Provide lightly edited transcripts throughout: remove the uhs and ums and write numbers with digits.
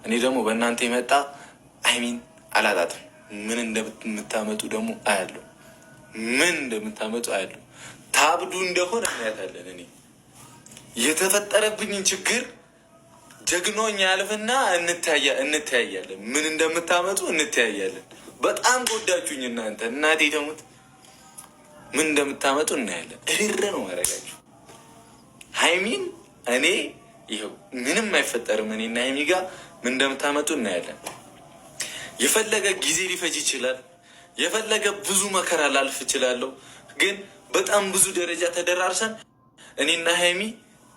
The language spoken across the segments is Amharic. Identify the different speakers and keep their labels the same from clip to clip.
Speaker 1: እኔ ደግሞ በእናንተ የመጣ አይሚን አላጣትም። ምን እንደምታመጡ ደግሞ አያለሁ። ምን እንደምታመጡ አያለሁ። ታብዱ እንደሆነ እናያታለን። እኔ የተፈጠረብኝን ችግር ጀግኖኛ ያልፍና እንተያያለን። ምን እንደምታመጡ እንተያያለን። በጣም ጎዳችሁኝ እናንተ። እናቴ ተሙት። ምን እንደምታመጡ እናያለን። እርረ ነው ማድረጋችሁ። ሀይሚን እኔ ይኸው ምንም አይፈጠርም። እኔና ሀይሚ ጋር ምን እንደምታመጡ እናያለን። የፈለገ ጊዜ ሊፈጅ ይችላል። የፈለገ ብዙ መከራ ላልፍ እችላለሁ። ግን በጣም ብዙ ደረጃ ተደራርሰን እኔና ሀይሚ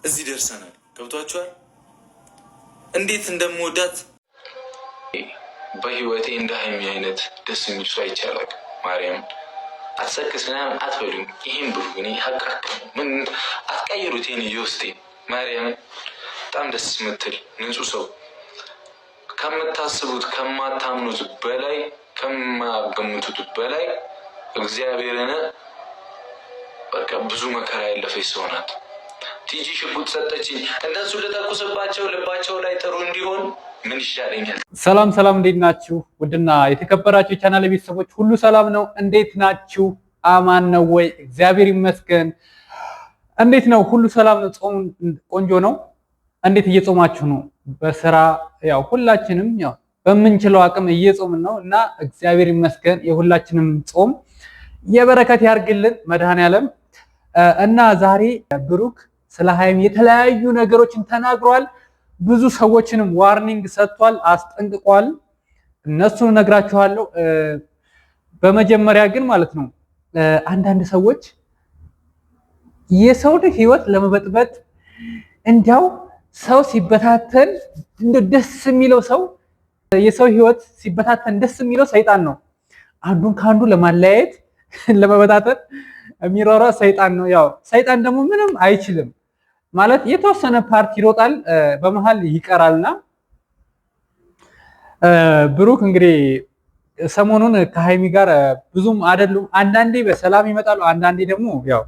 Speaker 1: እዚህ ደርሰናል። ገብቷችኋል? እንዴት እንደምወዳት በህይወቴ እንደ ሀይሚ አይነት ደስ የሚል ሰው አይቻላል። ማርያም አትሰክስ ምናምን አትበሉኝ። ይህም ብሩ እኔ ሀቃቅ ምን አትቀይሩት። ይህን እየወስቴ ማርያምን በጣም ደስ የምትል ንጹህ ሰው ከምታስቡት ከማታምኑት በላይ ከማገምቱት በላይ እግዚአብሔርን በቃ ብዙ መከራ ያለፈች ሰው ናት። ቲጂ ሽጉጥ ሰጠችኝ። እነሱ ልተኩስባቸው ልባቸው ላይ ጥሩ እንዲሆን ምን ይሻለኛል?
Speaker 2: ሰላም ሰላም፣ እንዴት ናችሁ? ውድና የተከበራችሁ የቻናል ቤተሰቦች ሁሉ ሰላም ነው? እንዴት ናችሁ? አማን ነው ወይ? እግዚአብሔር ይመስገን። እንዴት ነው? ሁሉ ሰላም ነው? ጾም ቆንጆ ነው? እንዴት እየጾማችሁ ነው? በስራ ያው ሁላችንም ያው በምንችለው አቅም እየጾምን ነው እና እግዚአብሔር ይመስገን። የሁላችንም ጾም የበረከት ያርግልን መድኃኔዓለም። እና ዛሬ ብሩክ ስለ ሀይሚ የተለያዩ ነገሮችን ተናግሯል። ብዙ ሰዎችንም ዋርኒንግ ሰጥቷል፣ አስጠንቅቋል። እነሱን እነግራችኋለሁ። በመጀመሪያ ግን ማለት ነው አንዳንድ ሰዎች የሰውን ሕይወት ለመበጥበጥ እንዲያው ሰው ሲበታተን ደስ የሚለው ሰው የሰው ሕይወት ሲበታተን ደስ የሚለው ሰይጣን ነው። አንዱን ከአንዱ ለማለያየት ለመበታተን የሚሯሯጥ ሰይጣን ነው። ያው ሰይጣን ደግሞ ምንም አይችልም ማለት የተወሰነ ፓርት ይሮጣል፣ በመሃል ይቀራልና ብሩክ እንግዲህ ሰሞኑን ከሀይሚ ጋር ብዙም አይደሉም። አንዳንዴ በሰላም ይመጣሉ፣ አንዳንዴ ደግሞ ያው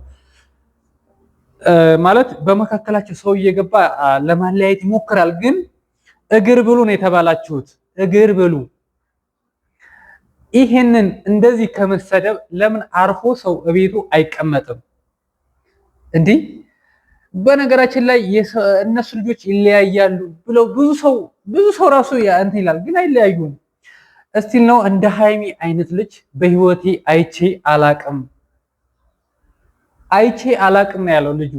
Speaker 2: ማለት በመካከላቸው ሰው እየገባ ለማለያየት ይሞክራል። ግን እግር ብሉ ነው የተባላችሁት፣ እግር ብሉ። ይሄንን እንደዚህ ከመሰደብ ለምን አርፎ ሰው እቤቱ አይቀመጥም? እንዲህ በነገራችን ላይ እነሱ ልጆች ይለያያሉ ብለው ብዙ ሰው ራሱ እንትን ይላል፣ ግን አይለያዩም። እስቲል ነው እንደ ሀይሚ አይነት ልጅ በህይወቴ አይቼ አላቅም ነው ያለው ልጁ።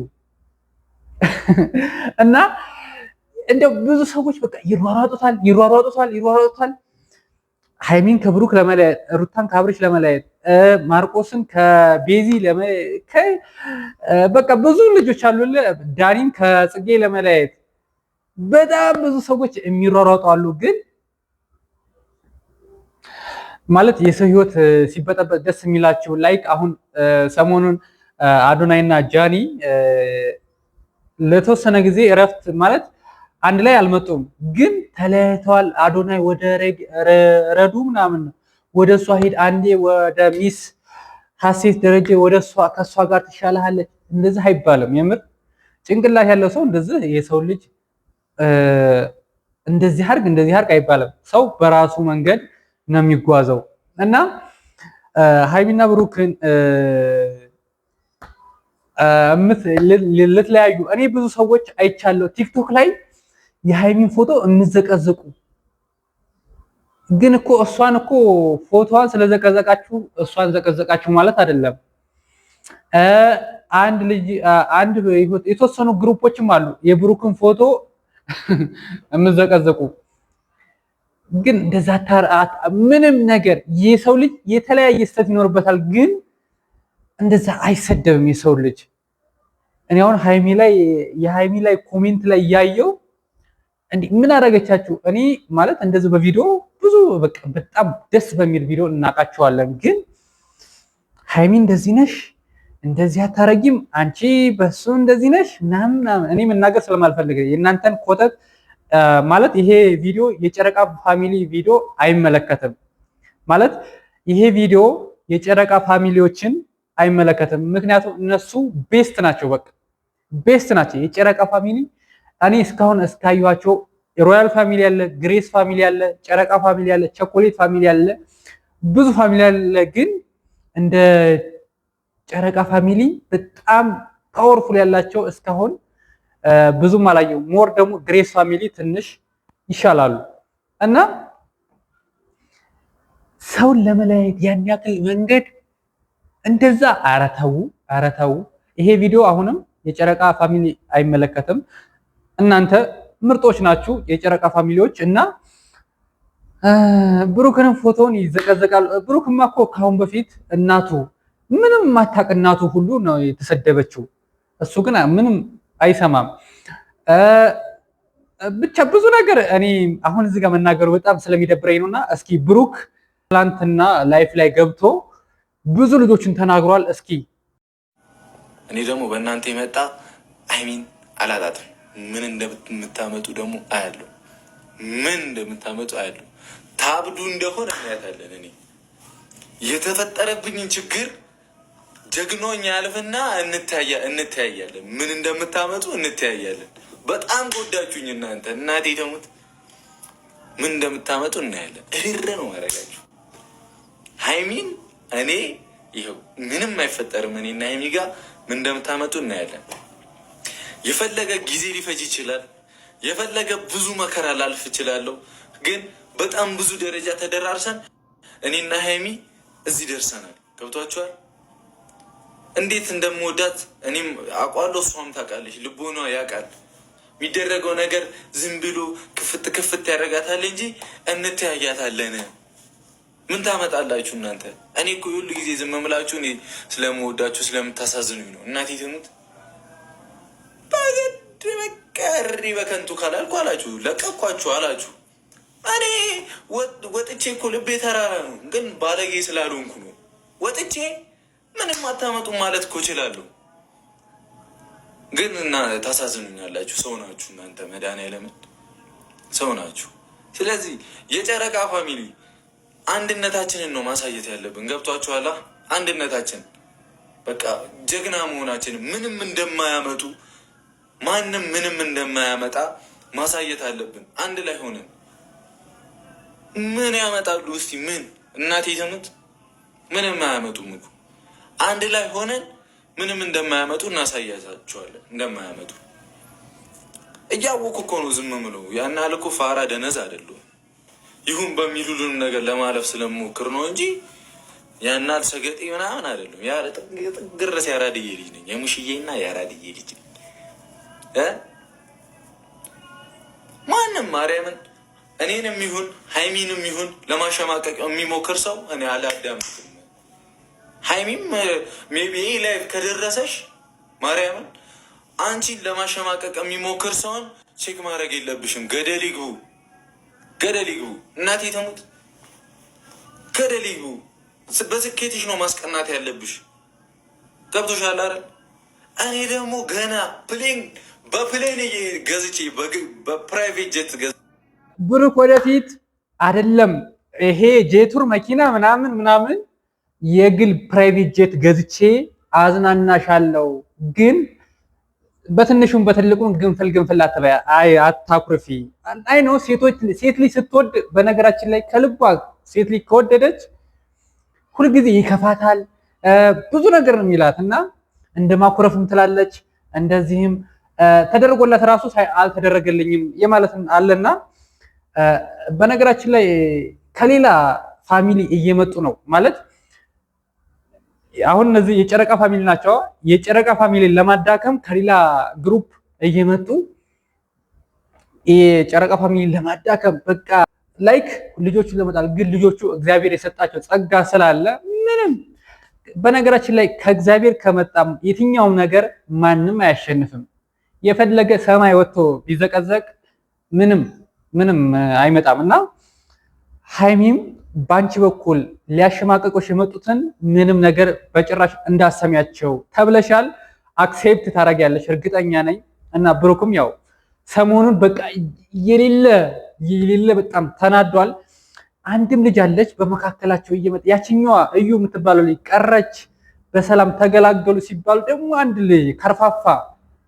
Speaker 2: እና እንደው ብዙ ሰዎች በቃ ይሯሯጡታል ሀይሚን ከብሩክ ለመለያየት፣ ሩታን ከአብርሽ ለመለያየት፣ ማርቆስን ከቤዚ በቃ ብዙ ልጆች አሉ፣ ዳኒን ከጽጌ ለመለያየት በጣም ብዙ ሰዎች የሚሯሯጡ አሉ። ግን ማለት የሰው ህይወት ሲበጠበጥ ደስ የሚላቸው ላይክ አሁን ሰሞኑን አዶናይና ጃኒ ለተወሰነ ጊዜ እረፍት ማለት አንድ ላይ አልመጡም፣ ግን ተለያይተዋል። አዶናይ ወደ ረዱ ምናምን ወደ እሷ ሄድ፣ አንዴ ወደ ሚስ ሀሴት ደረጀ ወደ እሷ ከእሷ ጋር ትሻላለች። እንደዚህ አይባልም። የምር ጭንቅላት ያለው ሰው እንደዚህ የሰው ልጅ እንደዚህ አርግ አይባልም። ሰው በራሱ መንገድ ነው የሚጓዘው እና ሀይሚና ብሩክን ልትለያዩ እኔ ብዙ ሰዎች አይቻለሁ ቲክቶክ ላይ የሀይሚን ፎቶ እንዘቀዘቁ። ግን እኮ እሷን እኮ ፎቶዋን ስለዘቀዘቃችሁ እሷን ዘቀዘቃችሁ ማለት አይደለም። አንድ የተወሰኑ ግሩፖችም አሉ የብሩክን ፎቶ የምዘቀዘቁ። ግን እንደዛ ምንም ነገር የሰው ልጅ የተለያየ ስህተት ይኖርበታል። ግን እንደዛ አይሰደብም የሰው ልጅ። እኔ አሁን የሀይሚ ላይ ኮሜንት ላይ ያየው እንዴ ምን አደረገቻችሁ? እኔ ማለት እንደዚህ በቪዲዮ ብዙ በቃ በጣም ደስ በሚል ቪዲዮ እናውቃቸዋለን። ግን ሀይሚ እንደዚህ ነሽ፣ እንደዚህ አታረጊም፣ አንቺ በሱ እንደዚህ ነሽ ምናምን እኔ መናገር ስለማልፈልግ የእናንተን ኮተት ማለት ይሄ ቪዲዮ የጨረቃ ፋሚሊ ቪዲዮ አይመለከትም። ማለት ይሄ ቪዲዮ የጨረቃ ፋሚሊዎችን አይመለከትም። ምክንያቱም እነሱ ቤስት ናቸው፣ በቃ ቤስት ናቸው የጨረቃ ፋሚሊ። እኔ እስካሁን እስካዩዋቸው ሮያል ፋሚሊ አለ፣ ግሬስ ፋሚሊ አለ፣ ጨረቃ ፋሚሊ አለ፣ ቸኮሌት ፋሚሊ አለ፣ ብዙ ፋሚሊ አለ። ግን እንደ ጨረቃ ፋሚሊ በጣም ፓወርፉል ያላቸው እስካሁን ብዙም አላየው። ሞር ደግሞ ግሬስ ፋሚሊ ትንሽ ይሻላሉ እና ሰውን ለመለያየት ያን ያክል መንገድ እንደዛ ኧረ ተው። ይሄ ቪዲዮ አሁንም የጨረቃ ፋሚሊ አይመለከትም። እናንተ ምርጦች ናችሁ የጨረቃ ፋሚሊዎች እና ብሩክንም ፎቶውን ይዘቀዘቃል። ብሩክማ እኮ ካሁን በፊት እናቱ ምንም ማታቅ እናቱ ሁሉ ነው የተሰደበችው። እሱ ግን ምንም አይሰማም። ብቻ ብዙ ነገር እኔ አሁን እዚህ ጋር መናገሩ በጣም ስለሚደብረኝ ነውና እስኪ ብሩክ ትላንትና ላይፍ ላይ ገብቶ ብዙ ልጆችን ተናግሯል። እስኪ
Speaker 1: እኔ ደግሞ በእናንተ የመጣ አይሚን አላጣትም። ምን እንደምታመጡ ደግሞ አያለሁ። ምን እንደምታመጡ አያለሁ። ታብዱ እንደሆነ እናያታለን። እኔ የተፈጠረብኝን ችግር ጀግኖኝ ያልፍና እንተያያለን። ምን እንደምታመጡ እንተያያለን። በጣም ጎዳችሁኝ እናንተ። እናቴ ተሙት። ምን እንደምታመጡ እናያለን። እህር ነው ማድረጋችሁ። ሃይሚን እኔ ይኸው ምንም አይፈጠርም። እኔና ሃይሚ ጋር ምን እንደምታመጡ እናያለን። የፈለገ ጊዜ ሊፈጅ ይችላል። የፈለገ ብዙ መከራ ላልፍ እችላለሁ። ግን በጣም ብዙ ደረጃ ተደራርሰን እኔና ሃይሚ እዚህ ደርሰናል። ገብቷችኋል? እንዴት እንደምወዳት እኔም አውቃለሁ፣ እሷም ታውቃለች። ልቦኗ ያውቃል። የሚደረገው ነገር ዝም ብሎ ክፍት ያደርጋታል እንጂ እንተያያታለን። ምን ታመጣላችሁ እናንተ? እኔ እኮ ሁሉ ጊዜ ዝም ምላችሁ እኔ ስለምወዳችሁ ስለምታሳዝኑኝ ነው። እናቴ ትሙት። በግድ በቀሪ በከንቱ ካላልኩ አላችሁ፣ ለቀኳችሁ አላችሁ። እኔ ወጥቼ እኮ ልቤ ተራራ ነው፣ ግን ባለጌ ስላልሆንኩ ነው። ወጥቼ ምንም አታመጡ ማለት እኮ እችላለሁ፣ ግን እና ታሳዝኑኛላችሁ። ሰው ናችሁ እናንተ፣ መድኃኒዓለምን ሰው ናችሁ። ስለዚህ የጨረቃ ፋሚሊ አንድነታችንን ነው ማሳየት ያለብን። ገብቷችኋላ? አንድነታችን በቃ ጀግና መሆናችንን ምንም እንደማያመጡ ማንም ምንም እንደማያመጣ ማሳየት አለብን። አንድ ላይ ሆነን ምን ያመጣሉ እስቲ? ምን እናቴ ተሙት፣ ምንም አያመጡም እኮ። አንድ ላይ ሆነን ምንም እንደማያመጡ እናሳያቸዋለን። እንደማያመጡ እያወቁ እኮ ነው ዝም ምለው። ያን ያህል እኮ ፋራ ደነዝ አይደለሁም። ይሁን በሚሉልን ነገር ለማለፍ ስለምሞክር ነው እንጂ ያን ያህል ሰገጤ ምናምን አይደለም። ጥግረስ ያራድዬ ልጅ ነኝ። የሙሽዬና ያራድዬ ልጅ ማንም ማርያምን እኔንም ይሁን ሃይሚንም ይሁን ለማሸማቀቅ የሚሞክር ሰው እኔ አላዳምጥም። ሃይሚም ሜቢ ላይ ከደረሰሽ ማርያምን አንቺን ለማሸማቀቅ የሚሞክር ሰውን ቼክ ማድረግ የለብሽም። ገደል ይግቡ፣ ገደል ይግቡ። እናቴ ተሙት፣ ገደል ይግቡ። በስኬትሽ ነው ማስቀናት ያለብሽ። ገብቶሻል አይደል? እኔ ደግሞ ገና በፕሌን ገዝቼ በፕራይቬት ጀት
Speaker 2: ብሩክ ወደፊት አይደለም ይሄ ጄቱር መኪና ምናምን የግል ፕራይቬት ጄት ገዝቼ አዝናናሻለሁ። ግን በትንሹም በትልቁም ግንፍል አትበያ። አታኩርፊ። አይ ነው ሴት ልጅ ስትወድ፣ በነገራችን ላይ ከልቧ ሴት ልጅ ከወደደች ሁልጊዜ ይከፋታል። ብዙ ነገር ነው የሚላት እና እንደ ማኩረፍም ትላለች። እንደዚህም ተደርጎላት ራሱ አልተደረገልኝም የማለት አለና በነገራችን ላይ ከሌላ ፋሚሊ እየመጡ ነው ማለት አሁን እነዚህ የጨረቃ ፋሚሊ ናቸው። የጨረቃ ፋሚሊን ለማዳከም ከሌላ ግሩፕ እየመጡ የጨረቃ ፋሚሊን ለማዳከም በቃ ላይክ ልጆቹን ለመጣል። ግን ልጆቹ እግዚአብሔር የሰጣቸው ጸጋ ስላለ ምንም በነገራችን ላይ ከእግዚአብሔር ከመጣም የትኛውም ነገር ማንም አያሸንፍም። የፈለገ ሰማይ ወጥቶ ቢዘቀዘቅ ምንም አይመጣም እና ሃይሚም በአንቺ በኩል ሊያሸማቀቆሽ የመጡትን ምንም ነገር በጭራሽ እንዳሰሚያቸው ተብለሻል። አክሴፕት ታደርጊያለሽ እርግጠኛ ነኝ። እና ብሩክም ያው ሰሞኑን በቃ የሌለ በጣም ተናዷል። አንድም ልጅ አለች በመካከላቸው እየመጣ ያችኛዋ እዩ የምትባለው ልጅ ቀረች፣ በሰላም ተገላገሉ ሲባሉ ደግሞ አንድ ልጅ ከርፋፋ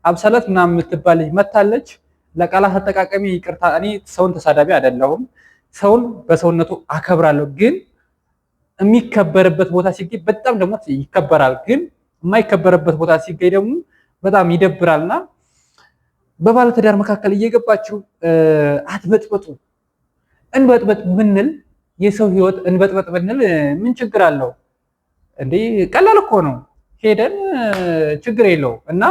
Speaker 2: አብሰለት ምናምን የምትባል ልጅ መታለች። ለቃላት አጠቃቀሚ ይቅርታ። እኔ ሰውን ተሳዳቢ አይደለሁም። ሰውን በሰውነቱ አከብራለሁ። ግን የሚከበርበት ቦታ ሲገኝ በጣም ደግሞ ይከበራል። ግን የማይከበርበት ቦታ ሲገኝ ደግሞ በጣም ይደብራልና በባለትዳር መካከል እየገባችሁ አትበጥበጡ። እንበጥበጥ ብንል የሰው ህይወት እንበጥበጥ ብንል ምን ችግር አለው እንዴ? ቀላል እኮ ነው። ሄደን ችግር የለው እና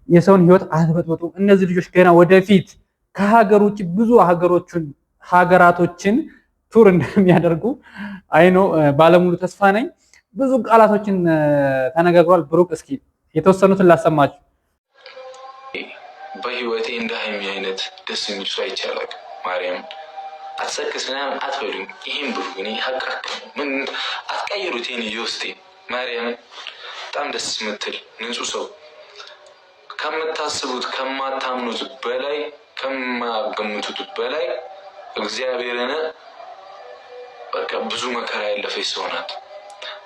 Speaker 2: የሰውን ህይወት አትበጥበጡ። እነዚህ ልጆች ገና ወደፊት ከሀገር ውጭ ብዙ ሀገራቶችን ቱር እንደሚያደርጉ አይኖ ባለሙሉ ተስፋ ነኝ። ብዙ ቃላቶችን ተነጋግሯል ብሩክ። እስኪ የተወሰኑትን ላሰማችሁ።
Speaker 1: በህይወቴ እንደ ሀይሚ አይነት ደስ የሚል ሰው አይቻላል። ማርያም አትሰክስ ምናምን አትበሉኝ። ይህም ብሩ እኔ ሀቃቅ ምን አትቀይሩት። ይህን የውስጤ ማርያምን በጣም ደስ የምትል ንጹህ ሰው ከምታስቡት ከማታምኑት በላይ ከማገምቱት በላይ እግዚአብሔርን በቃ ብዙ መከራ ያለፈች ሰው ናት።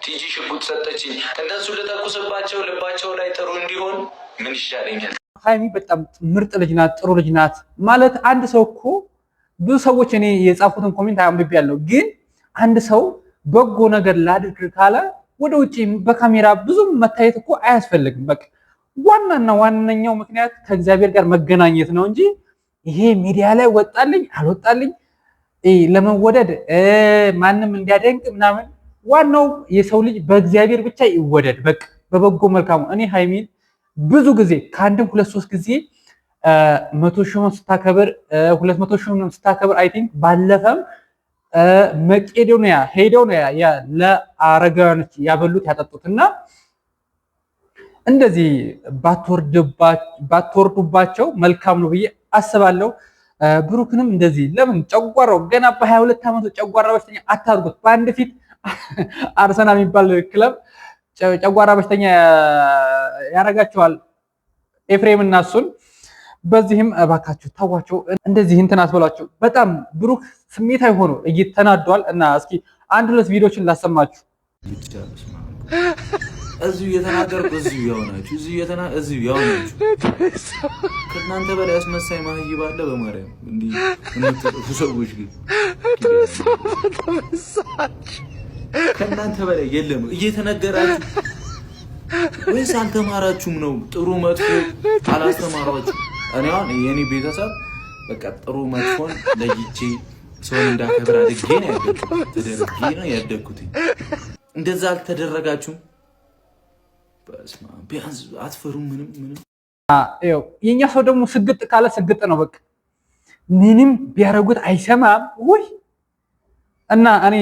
Speaker 1: ቲጂ ሽጉጥ ሰጠችኝ እነሱ ልተኩስባቸው ልባቸው ላይ ጥሩ እንዲሆን ምን ይሻለኛል?
Speaker 2: ሀይሚ በጣም ምርጥ ልጅ ናት፣ ጥሩ ልጅ ናት ማለት አንድ ሰው እኮ ብዙ ሰዎች እኔ የጻፉትን ኮሜንት አንብቤያለሁ። ግን አንድ ሰው በጎ ነገር ላድርግ ካለ ወደ ውጭ በካሜራ ብዙ መታየት እኮ አያስፈልግም። በቃ ዋናና ዋነኛው ምክንያት ከእግዚአብሔር ጋር መገናኘት ነው እንጂ ይሄ ሚዲያ ላይ ወጣልኝ አልወጣልኝ ለመወደድ ማንም እንዲያደንቅ ምናምን፣ ዋናው የሰው ልጅ በእግዚአብሔር ብቻ ይወደድ። በቃ በበጎ መልካሙ እኔ ሀይሚን ብዙ ጊዜ ከአንድም 2-3 ጊዜ 100 ሺህ ስታከብር 200 ሺህ ስታከብር አይ ቲንክ ባለፈም መቄዶንያ ሄደው ነው ለአረጋውያኖች ያበሉት ያጠጡት እና እንደዚህ ባትወርዱባቸው መልካም ነው ብዬ አስባለሁ። ብሩክንም እንደዚህ ለምን ጨጓራው ገና በ22 ዓመቱ ጨጓራ በሽተኛ አታርጉት። በአንድ ፊት አርሰናል የሚባል ክለብ ጨጓራ በሽተኛ ያረጋቸዋል ኤፍሬም እና እሱን። በዚህም እባካችሁ ታዋቸው፣ እንደዚህ እንትን አትበሏቸው። በጣም ብሩክ ስሜታዊ ሆኖ እየተናዷል እና እስኪ 1-2 ቪዲዮችን ላሰማችሁ።
Speaker 1: እዚሁ እየተናገርኩ እዚሁ ያውናችሁ እዚሁ ያውናችሁ። ከእናንተ በላይ አስመሳይ ማህይ ባለ በማርያም እንዲህ የምትጽፉ ሰዎች ግን ከእናንተ በላይ የለም። እየተነገራችሁ ወይስ አልተማራችሁም ነው? ጥሩ መጥፎ አላስተማሯችሁ። እኔ አሁን የኔ ቤተሰብ በቃ ጥሩ መጥፎን ለይቼ ሰውን እንዳከብር አድርጌ ነው ያደግኩት፣ ተደርጌ ነው ያደግኩት። እንደዛ አልተደረጋችሁም። በስመ አብ ቢያንስ አትፈሩም? ምንም
Speaker 2: የኛ ሰው ደግሞ ስግጥ ካለ ስግጥ ነው። በቃ ምንም ቢያረጉት አይሰማም ወይ። እና እኔ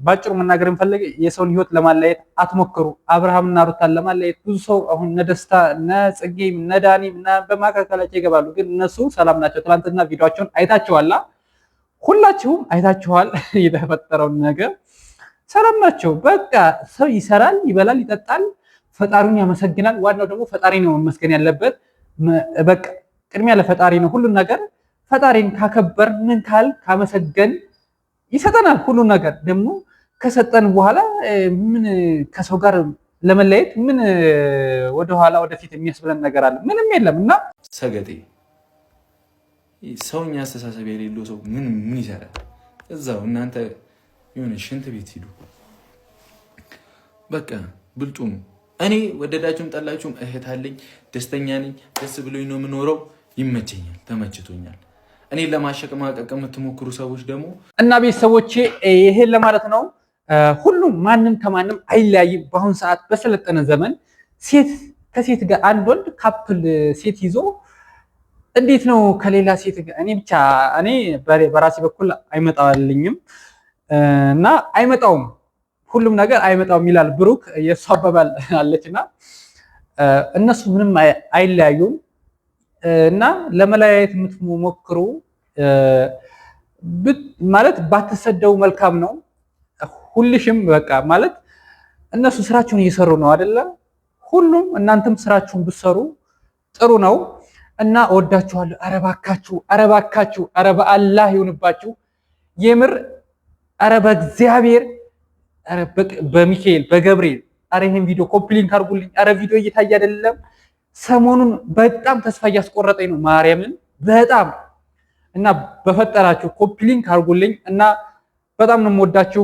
Speaker 2: ባጭሩ መናገር የምፈልግ የሰውን ህይወት ለማለየት አትሞክሩ። አብርሃምና ሩታን ለማለየት ብዙ ሰው አሁን ነደስታ ነጽጌ ነዳኒ እና በማካከላቸው ይገባሉ፣ ግን እነሱ ሰላም ናቸው። ትናንትና ቪዲዮአቸውን አይታችኋላ፣ ሁላችሁም አይታችኋል። የተፈጠረውን ነገር ሰላም ናቸው። በቃ ሰው ይሰራል፣ ይበላል፣ ይጠጣል፣ ፈጣሪውን ያመሰግናል። ዋናው ደግሞ ፈጣሪ ነው መመስገን ያለበት። በቃ ቅድሚያ ለፈጣሪ ነው ሁሉን ነገር። ፈጣሪን ካከበር ምን ካል ካመሰገን ይሰጠናል ሁሉን ነገር። ደግሞ ከሰጠን በኋላ ምን ከሰው ጋር ለመለየት ምን ወደኋላ ወደፊት የሚያስብለን ነገር አለ? ምንም የለም። እና
Speaker 1: ሰገጤ ሰውኛ አስተሳሰብ የሌለው ሰው ምን ይሰራል? እዛው እናንተ የሆነ ሽንት ቤት ሂዱ። በቃ ብልጡ ነው። እኔ ወደዳችሁም ጠላችሁም እህት አለኝ፣ ደስተኛ ነኝ፣ ደስ ብሎኝ ነው የምኖረው። ይመቸኛል፣ ተመችቶኛል። እኔ ለማሸማቀቅ የምትሞክሩ ሰዎች ደግሞ
Speaker 2: እና ቤተሰቦቼ ይሄን ለማለት ነው። ሁሉም ማንም ከማንም አይለያይም። በአሁኑ ሰዓት በሰለጠነ ዘመን ሴት ከሴት ጋር አንድ ወንድ ካፕል ሴት ይዞ እንዴት ነው ከሌላ ሴት ጋር እኔ በራሴ በኩል አይመጣልኝም እና አይመጣውም፣ ሁሉም ነገር አይመጣውም ይላል ብሩክ። የእሱ አባባል አለችና እነሱ ምንም አይለያዩም። እና ለመለያየት የምትሞክሩ ማለት ባትሰደው መልካም ነው። ሁልሽም በቃ ማለት እነሱ ስራቸውን እየሰሩ ነው አይደለ? ሁሉም እናንተም ስራችሁን ብትሰሩ ጥሩ ነው። እና እወዳችኋለሁ። ኧረ እባካችሁ፣ ኧረ በአላህ ይሁንባችሁ የምር፣ ኧረ በእግዚአብሔር፣ ኧረ በሚካኤል በገብርኤል፣ ኧረ ይሄን ቪዲዮ ኮፒ ሊንክ አድርጉልኝ። ኧረ ቪዲዮ እየታየ አይደለም። ሰሞኑን በጣም ተስፋ እያስቆረጠኝ ነው ማርያምን። በጣም እና በፈጠራችሁ ኮፒ ሊንክ አድርጉልኝ እና በጣም ነው የምወዳችሁ።